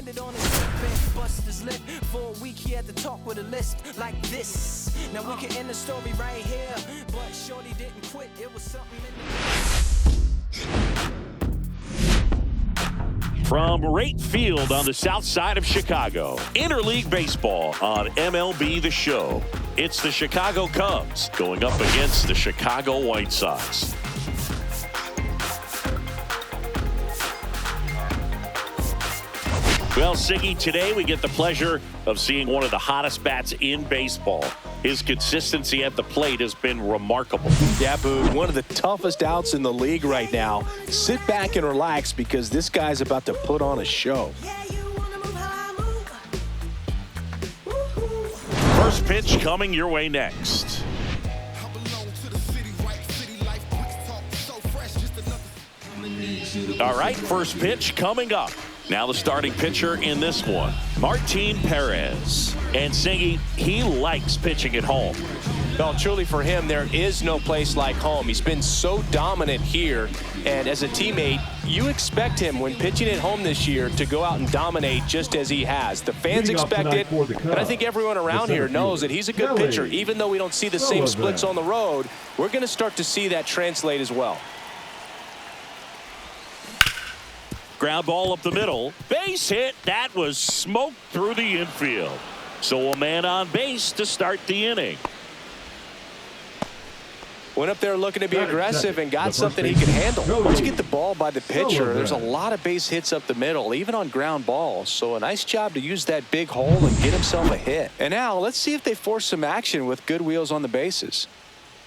landed on his hip and busted his lip. For a week he had to talk with a lisp like this. Now we can end the story right here, but shorty didn't quit. It was something in From Rate Field on the south side of Chicago, interleague baseball on MLB The Show. It's the Chicago Cubs going up against the Chicago White Sox. Well, Siggy, today we get the pleasure of seeing one of the hottest bats in baseball. His consistency at the plate has been remarkable. Yeah, Boog, one of the toughest outs in the league right now. Sit back and relax because this guy's about to put on a show. First pitch coming your way next. All right, first pitch coming up. Now the starting pitcher in this one, Martin Perez. And Siggy, he likes pitching at home. Well, truly for him, there is no place like home. He's been so dominant here. And as a teammate, you expect him when pitching at home this year to go out and dominate just as he has. The fans expect it, but I think everyone around here knows that he's a good pitcher. Even though we don't see the same splits on the road, we're going to start to see that translate as well. Ground ball up the middle. Base hit. That was smoked through the infield. So a man on base to start the inning. Went up there looking to be aggressive and got something he can handle. Once you get the ball by the pitcher, there's a lot of base hits up the middle, even on ground balls. So a nice job to use that big hole and get himself a hit. And now let's see if they force some action with good wheels on the bases.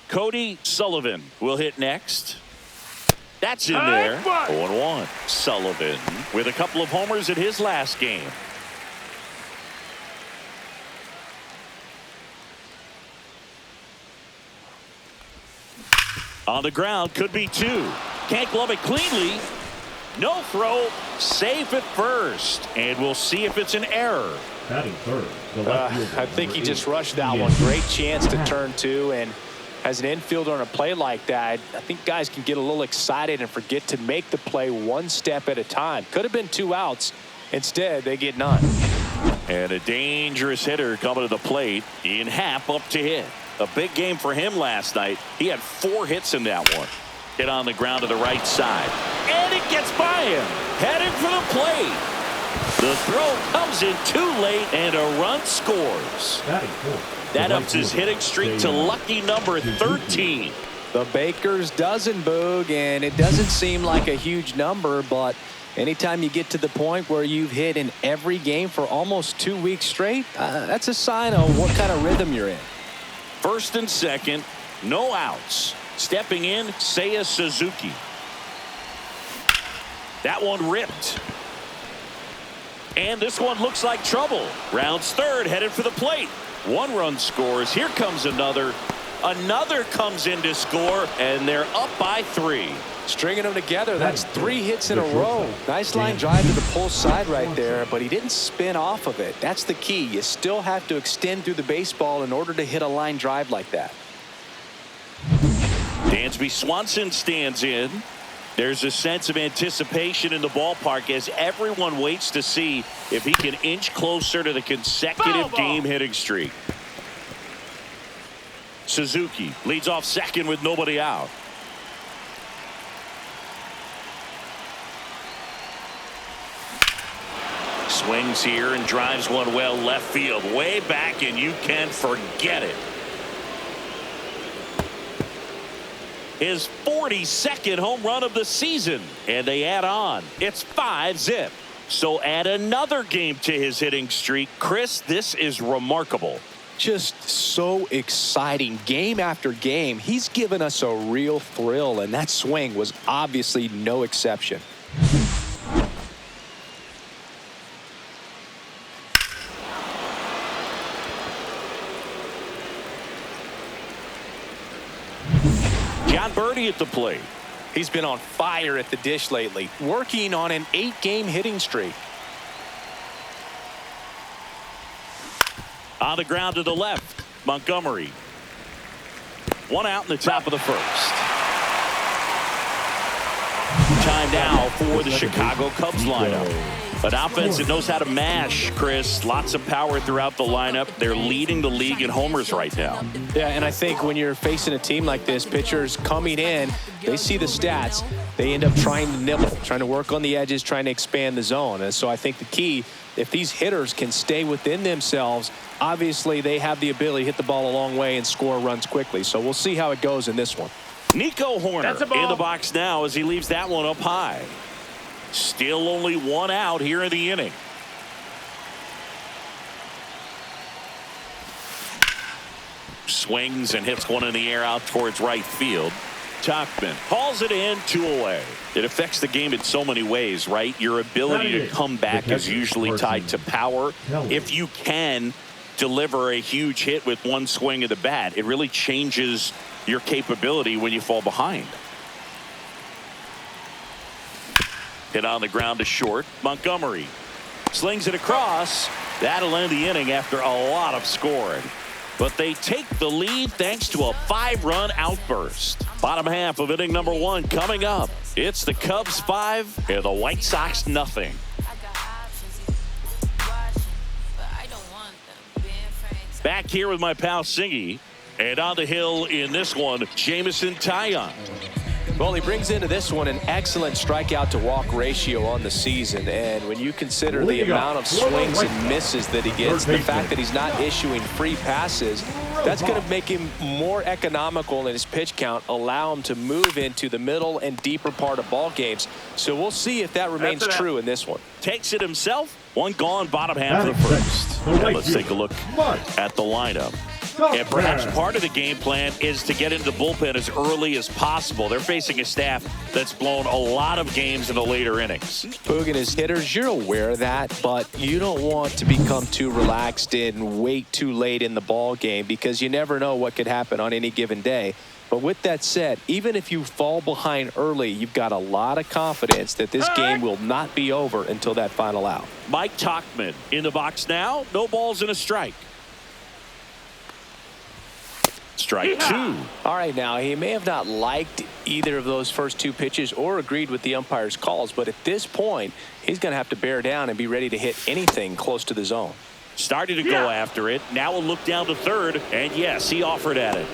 Cody Sullivan will hit next. That's in there. 0-1. Sullivan with a couple of homers in his last game. On the ground, could be two. Can't glove it cleanly. No throw. Safe at first. And we'll see if it's an error. Batting third. I think he just rushed that one. Great chance to turn two, and as an infielder on a play like that, I think guys can get a little excited and forget to make the play one step at a time. Could have been 2 outs. Instead, they get none. And a dangerous hitter coming to the plate in half up to hit. A big game for him last night. He had 4 hits in that one. Hit on the ground to the right side. And it gets by him. Headed for the plate. The throw comes in too late, and a run scores. That ups his hitting streak to lucky number 13. The Baker's dozen, Boog, and it doesn't seem like a huge number, but anytime you get to the point where you've hit in every game for almost 2 weeks straight, that's a sign of what kind of rhythm you're in. First and second, no outs. Stepping in, Seiya Suzuki. That one ripped. And this one looks like trouble. Rounds third, headed for the plate. 1 run scores. Here comes another. Another comes in to score, and they're up by 3. Stringing them together, that's 3 hits in a row. Nice line drive to the pull side right there, but he didn't spin off of it. That's the key. You still have to extend through the baseball in order to hit a line drive like that. Dansby Swanson stands in. There's a sense of anticipation in the ballpark as everyone waits to see if he can inch closer to the consecutive game hitting streak. Suzuki leads off second with nobody out. Swings here and drives one well left field, way back, and you can forget it. His 42nd home run of the season, and they add on. It's 5-zip. So add another game to his hitting streak. Chris, this is remarkable. Just so exciting game after game. He's given us a real thrill, and that swing was obviously no exception. John Birdie at the plate. He's been on fire at the dish lately, working on an 8-game hitting streak. On the ground to the left, Montgomery. 1 out in the top of the first. Time now for the Chicago Cubs lineup. An offense that knows how to mash, Chris. Lots of power throughout the lineup. They're leading the league in homers right now. Yeah, and I think when you're facing a team like this, pitchers coming in, they see the stats. They end up trying to nibble, trying to work on the edges, trying to expand the zone. And so I think the key, if these hitters can stay within themselves, obviously they have the ability to hit the ball a long way and score runs quickly. So we'll see how it goes in this one. Nico Horner in the box now as he leaves that one up high. Still only one out here in the inning. Swings and hits one in the air out towards right field. Tauchman hauls it in, 2 away. It affects the game in so many ways, right? Your ability to come back is usually tied to power. If you can deliver a huge hit with one swing of the bat, it really changes your capability when you fall behind. Hit on the ground to short. Montgomery slings it across. That'll end the inning after a lot of scoring. But they take the lead thanks to a 5-run outburst. Bottom half of inning number 1 coming up. It's the Cubs 5 and the White Sox nothing. Back here with my pal Singy. And on the hill in this one, Jameson Taillon. Well, he brings into this one an excellent strikeout to walk ratio on the season. And when you consider the amount of swings and misses that he gets, the fact that he's not issuing free passes, that's going to make him more economical in his pitch count, allow him to move into the middle and deeper part of ball games. So we'll see if that remains true in this one. Takes it himself. One gone, bottom half of the first. And let's take a look at the lineup. And perhaps part of the game plan is to get into the bullpen as early as possible. They're facing a staff that's blown a lot of games in the later innings. Boog, as hitters, you're aware of that, but you don't want to become too relaxed and wait too late in the ball game because you never know what could happen on any given day. But with that said, even if you fall behind early, you've got a lot of confidence that this game will not be over until that final out. Mike Tauchman in the box now. No balls and a strike. Strike 2. All right, now he may have not liked either of those first 2 pitches or agreed with the umpire's calls, but at this point, he's going to have to bear down and be ready to hit anything close to the zone. Started to go after it. Now we'll look down to third, and yes, he offered at it.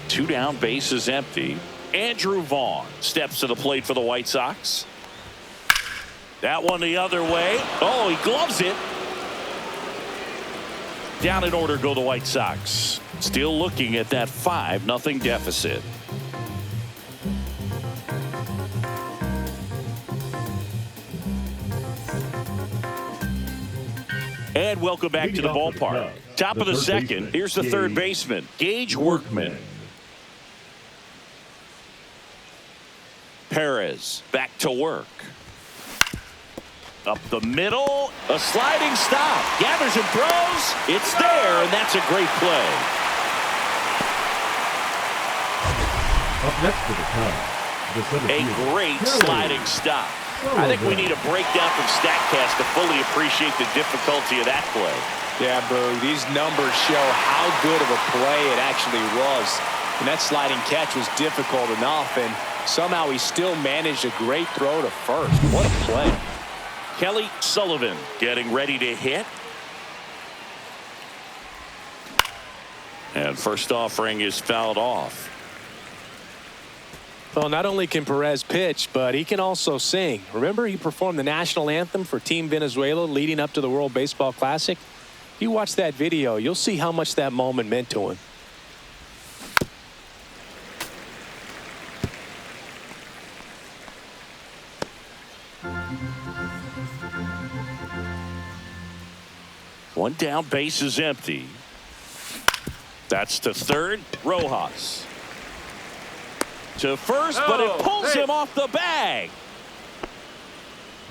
2 down, bases empty. Andrew Vaughn steps to the plate for the White Sox. That one the other way. Oh, he gloves it. Down in order go the White Sox. Still looking at that 5-0 deficit. And welcome back to the ballpark. Top of the second. Here's the third baseman, Gage Workman. Perez back to work. Up the middle, a sliding stop. Gathers and throws. It's there, and that's a great play. Up next to the Cubs, a great sliding stop. I think we need a breakdown from StatCast to fully appreciate the difficulty of that play. Yeah, Boog, these numbers show how good of a play it actually was. And that sliding catch was difficult enough, and somehow he still managed a great throw to first. What a play. Kelly Sullivan getting ready to hit. And first offering is fouled off. Well, not only can Perez pitch, but he can also sing. Remember, he performed the national anthem for Team Venezuela leading up to the World Baseball Classic? If you watch that video, you'll see how much that moment meant to him. One down, base is empty. That's to third. Rojas to first, but it pulls him off the bag.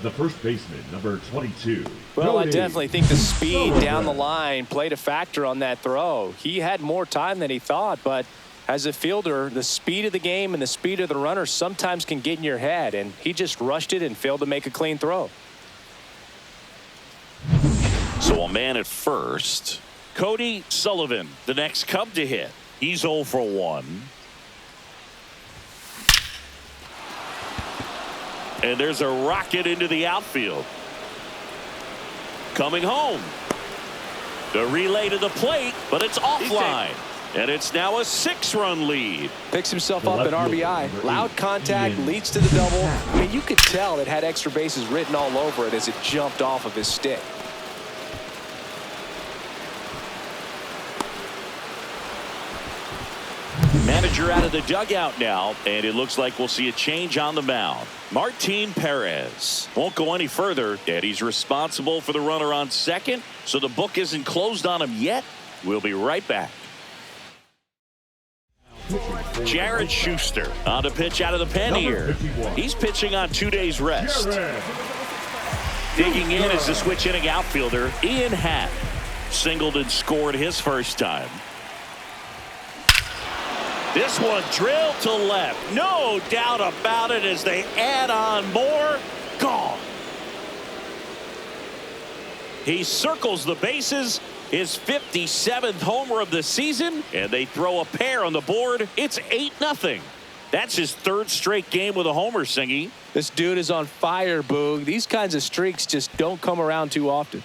The first baseman, number 22. Well, I definitely think the speed down the line played a factor on that throw. He had more time than he thought, but as a fielder, the speed of the game and the speed of the runner sometimes can get in your head, and he just rushed it and failed to make a clean throw. So a man at first. Cody Sullivan, the next Cub to hit. He's 0 for 1. And there's a rocket into the outfield. Coming home. The relay to the plate, but it's offline. And it's now a 6-run lead. Picks himself up an RBI. Loud contact leads to the double. I mean, you could tell it had extra bases written all over it as it jumped off of his stick. Manager out of the dugout now, and it looks like we'll see a change on the mound. Martin Perez won't go any further, and he's responsible for the runner on second, so the book isn't closed on him yet. We'll be right back. Jared Schuster on the pitch out of the pen here. He's pitching on 2 days rest. Digging in is the switch inning outfielder Ian Happ. Singled and scored his first time. This one drilled to left. No doubt about it as they add on more. Gone. He circles the bases. His 57th homer of the season, and they throw a pair on the board. It's 8-0. That's his 3rd straight game with a homer, Singy. This dude is on fire, Boog. These kinds of streaks just don't come around too often.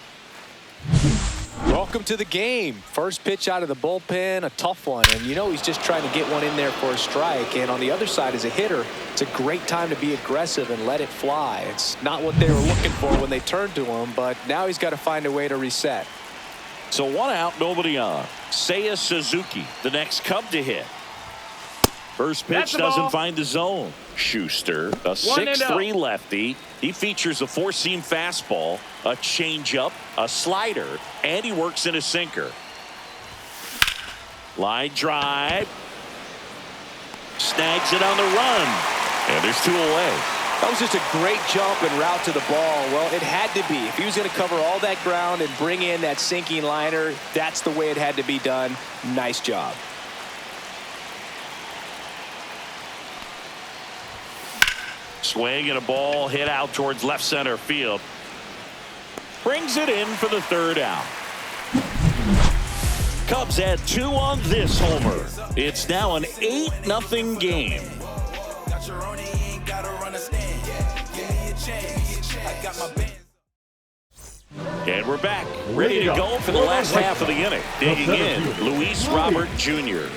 Welcome to the game. First pitch out of the bullpen, a tough one, and you know he's just trying to get one in there for a strike. And on the other side, as a hitter, it's a great time to be aggressive and let it fly. It's not what they were looking for when they turned to him, but now he's got to find a way to reset. So 1 out, nobody on. Seiya Suzuki, the next Cub to hit. First pitch doesn't find the zone. Schuster, a 6'3" lefty. He features a 4-seam fastball, a changeup, a slider, and he works in a sinker. Line drive. Snags it on the run. And there's 2 away. That was just a great jump and route to the ball. Well, it had to be. If he was going to cover all that ground and bring in that sinking liner, that's the way it had to be done. Nice job. Swing and a ball hit out towards left center field. Brings it in for the 3rd out. Cubs had 2 on this homer. It's now an 8-0 game. And we're back, ready to go for the last half of the inning. Digging in, Luis Robert Jr.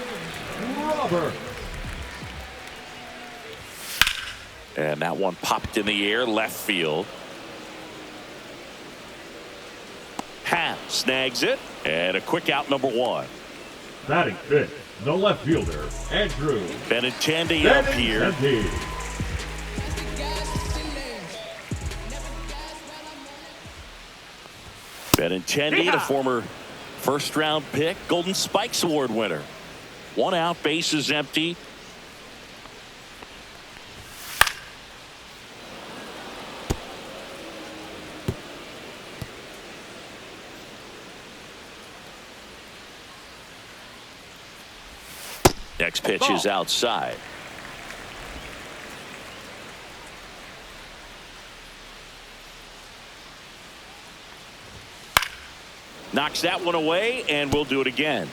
And that one popped in the air, left field. Happ snags it, and a quick out, number 1. Batting 5th, the left fielder, Andrew Benintendi up here. Benintendi, the former first-round pick, Golden Spikes Award winner. 1 out, bases empty. Next pitch is outside. Knocks that one away, and we'll do it again.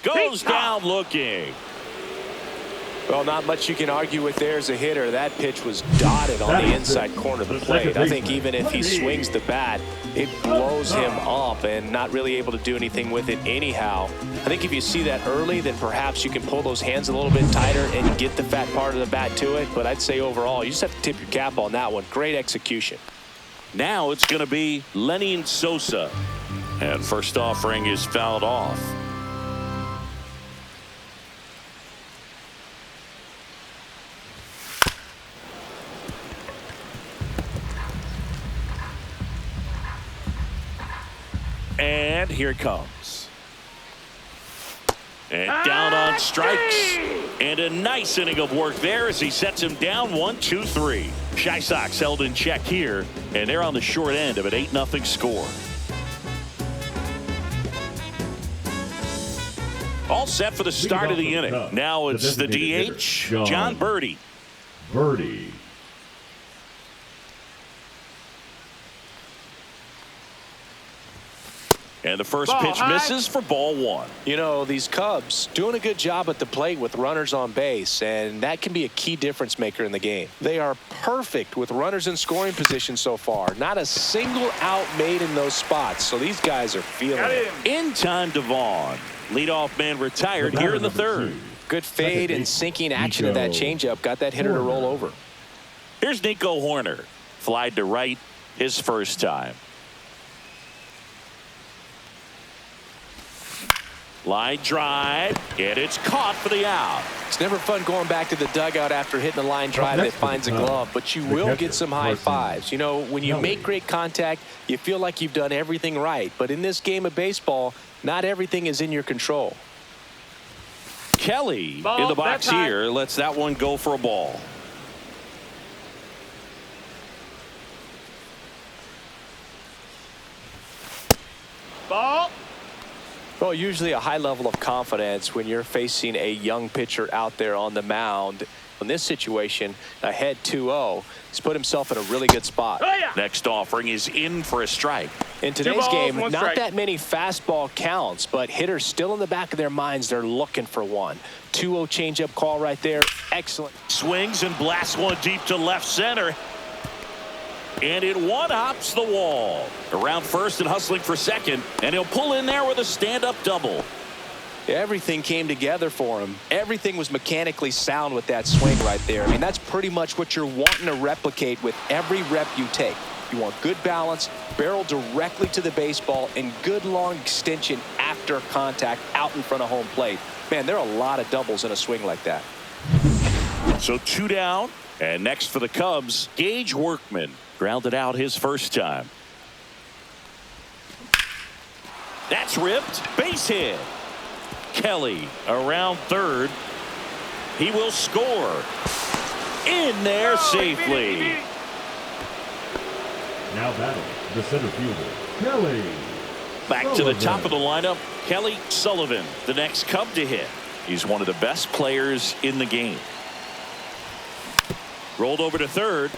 Goes down looking. Well, not much you can argue with there as a hitter. That pitch was dotted on the inside corner of the plate. I think even if he swings the bat, it blows him up and not really able to do anything with it anyhow. I think if you see that early, then perhaps you can pull those hands a little bit tighter and get the fat part of the bat to it. But I'd say overall, you just have to tip your cap on that one. Great execution. Now it's going to be Lenin Sosa. And first offering is fouled off. And here it comes. And down on strikes. And a nice inning of work there as he sets him down 1-2-3. Chi Sox held in check here, and they're on the short end of an 8-0 score. All set for the start of the inning. Now it's the DH, John Birdie. Birdie. And the first pitch misses for ball one. You know, these Cubs doing a good job at the plate with runners on base, and that can be a key difference maker in the game. They are perfect with runners in scoring position so far. Not a single out made in those spots, so these guys are feeling it. In time to Vaughn. Leadoff man retired here in the third. Good fade and sinking action of that changeup. Got that hitter to roll over. Here's Nico Horner. Flied to right his first time. Line drive, and it's caught for the out. It's never fun going back to the dugout after hitting a line drive that finds a glove, but you will get some high fives. You know, when you make great contact, you feel like you've done everything right. But in this game of baseball, not everything is in your control. Kelly in the box here lets that one go for a ball. Ball. Well, usually a high level of confidence when you're facing a young pitcher out there on the mound. In this situation, ahead 2-0, he's put himself in a really good spot. Next offering is in for a strike. In today's game, not that many fastball counts, but hitters still in the back of their minds, they're looking for one. 2-0 changeup call right there. Excellent. Swings and blasts one deep to left center. And it one-hops the wall. Around first and hustling for second. And he'll pull in there with a stand-up double. Everything came together for him. Everything was mechanically sound with that swing right there. I mean, that's pretty much what you're wanting to replicate with every rep you take. You want good balance, barrel directly to the baseball, and good long extension after contact out in front of home plate. Man, there are a lot of doubles in a swing like that. So 2 down. And next for the Cubs, Gage Workman. Grounded out his first time. That's ripped. Base hit. Kelly around third. He will score. In there safely. Now batting the center fielder, Kelly. Back to the top of the lineup, Kelly Sullivan, the next Cub to hit. He's one of the best players in the game. Rolled over to third.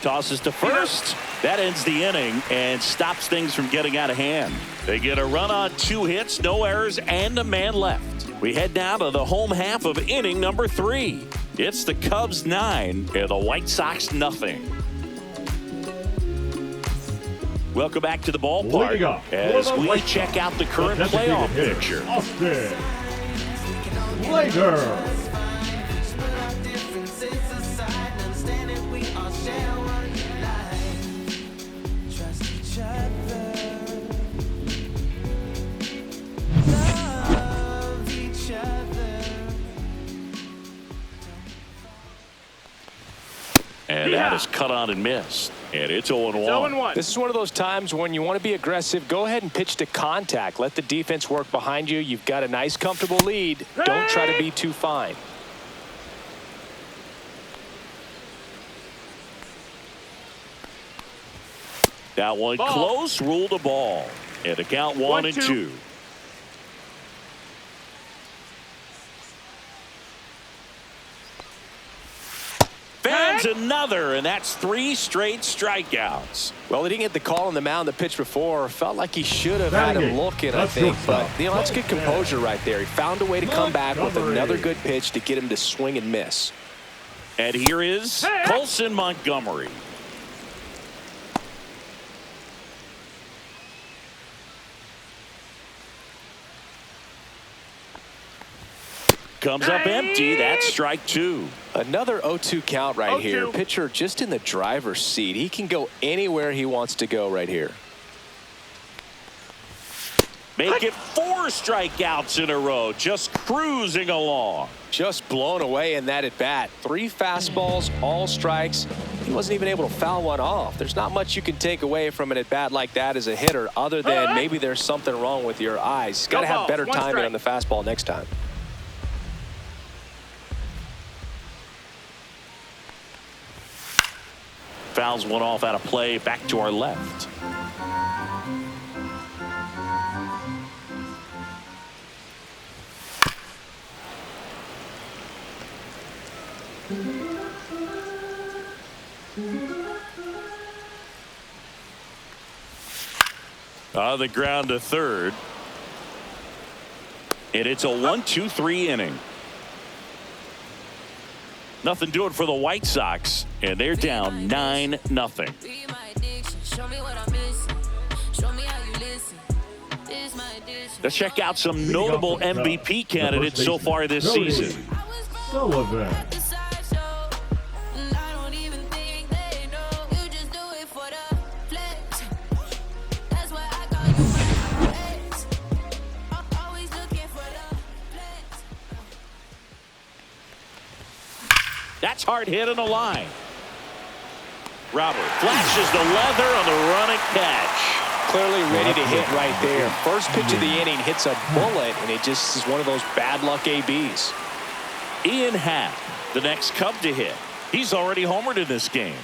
Tosses to first. That ends the inning and stops things from getting out of hand. They get a run on 2 hits, no errors, and a man left. We head now to the home half of inning number 3. It's the Cubs 9 and the White Sox nothing. Welcome back to the ballpark as we check out the current playoff picture. Austin Slater. And that is cut on and missed. And it's 0-1. This is one of those times when you want to be aggressive. Go ahead and pitch to contact. Let the defense work behind you. You've got a nice, comfortable lead. Don't try to be too fine. That one close, ruled a ball. And a count 1-2. Fans another, and that's 3 straight strikeouts. Well, he didn't get the call on the mound the pitch before. Felt like he should have had him looking, I think. But, you know, that's good composure right there. He found a way to come back with another good pitch to get him to swing and miss. And here is Colson Montgomery. Comes up empty. That's strike 2. Another 0-2 count right here. Pitcher just in the driver's seat. He can go anywhere he wants to go right here. Make it 4 strikeouts in a row. Just cruising along. Just blown away in that at bat. 3 fastballs, all strikes. He wasn't even able to foul one off. There's not much you can take away from an at bat like that as a hitter, other than maybe there's something wrong with your eyes. Got to have better timing on the fastball next time. Fouls one off out of play, back to our left. On the ground to third. And it's a 1-2-3 inning. Nothing doing for the White Sox, and they're down 9-0. Let's check out some notable MVP candidates so far this season. Sullivan. That's hard hit on the line. Robert flashes the leather on the running catch. Clearly ready to hit right there. First pitch of the inning hits a bullet, and it just is one of those bad luck ABs. Ian Happ, the next Cub to hit. He's already homered in this game.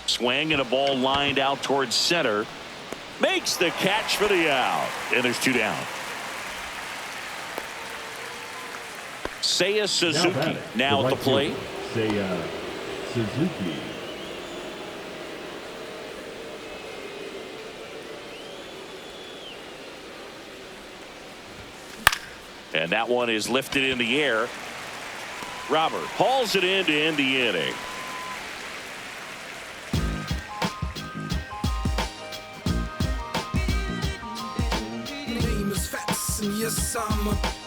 Swing and a ball lined out towards center. Makes the catch for the out. And there's 2 down. Seiya Suzuki now at the plate. Seiya Suzuki. And that one is lifted in the air. Robert hauls it in to end the inning. Yes,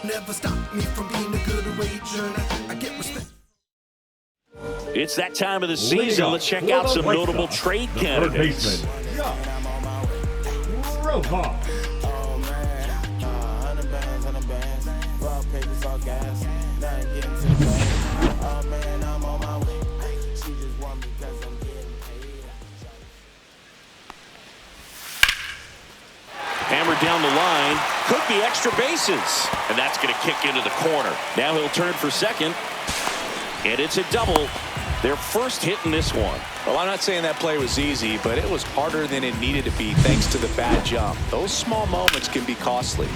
never stop me from being a good wager. I get respect. It's that time of the season. Let's check out some notable trade candidates. Hammered down the line. Could be extra bases. And that's going to kick into the corner. Now he'll turn for second. And it's a double. Their first hit in this one. Well, I'm not saying that play was easy, but it was harder than it needed to be thanks to the bad jump. Those small moments can be costly.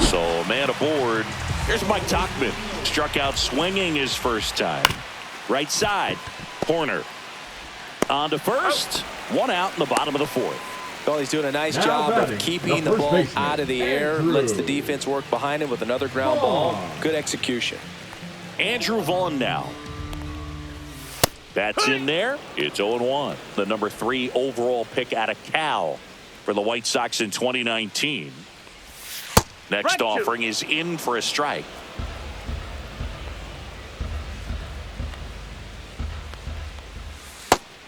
So, man aboard. Here's Mike Tauchman. Struck out swinging his first time. Right side. Corner. On to first. One out in the bottom of the 4th. Well, he's doing a nice job of keeping the ball out of the air. Lets the defense work behind him with another ground ball. Good execution. Andrew Vaughn now. That's in there. It's 0-1. The number 3 overall pick out of Cal for the White Sox in 2019. Next offering is in for a strike.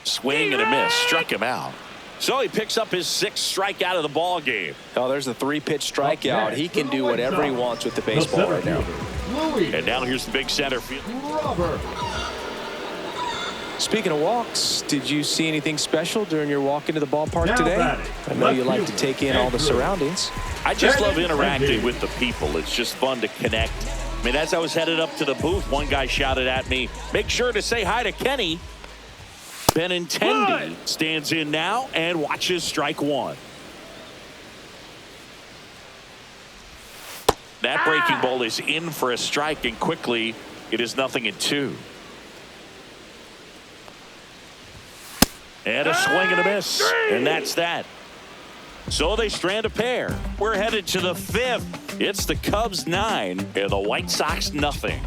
Swing and a miss. Struck him out. So he picks up his 6th strikeout of the ball game. Oh, there's a 3-pitch strikeout. He can do whatever he wants with the baseball right now. And now here's the big center field. Speaking of walks, did you see anything special during your walk into the ballpark today? I know you like to take in all the surroundings. I just love interacting with the people. It's just fun to connect. I mean, as I was headed up to the booth, one guy shouted at me, "Make sure to say hi to Kenny." Benintendi stands in now and watches strike 1. That breaking ball is in for a strike, and quickly it is 0-2. And a swing and a miss. And that's that. So they strand a pair. We're headed to the 5th. It's the Cubs 9 and the White Sox nothing.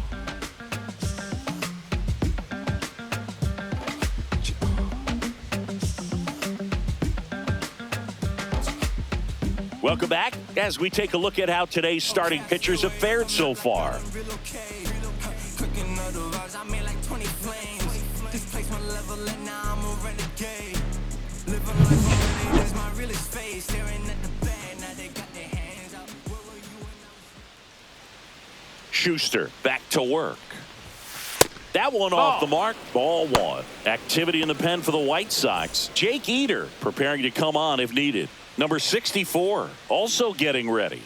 Welcome back as we take a look at how today's starting pitchers have fared so far. Schuster back to work. That one off the mark. Ball 1. Activity in the pen for the White Sox. Jake Eder preparing to come on if needed. Number 64 also getting ready.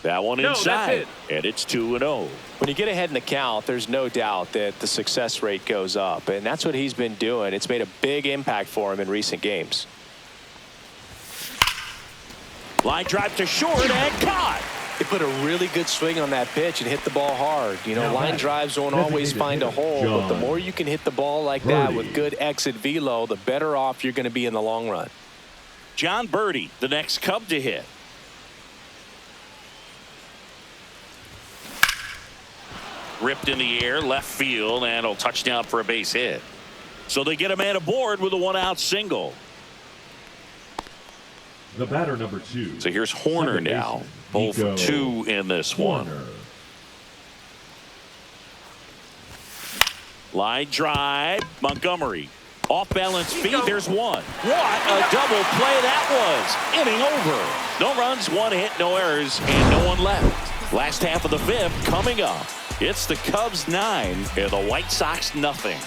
That one No, that's inside, it. and it's 2-0. When you get ahead in the count, there's no doubt that the success rate goes up, and that's what he's been doing. It's made a big impact for him in recent games. Line drive to short and caught. He put a really good swing on that pitch and hit the ball hard. You know, line drives don't always find a hole, but the more you can hit the ball like that with good exit velo, the better off you're going to be in the long run. John Birdie, the next Cub to hit. Ripped in the air, left field, and a touchdown for a base hit. So they get a man aboard with a one-out single. The batter, number 2. So here's Horner now. 0 for 2 in this one. Line drive. Montgomery. Off balance feet. There's one. What a double play that was. Inning over. No runs, 1 hit, no errors, and no one left. Last half of the 5th coming up. It's the Cubs 9 and the White Sox nothing.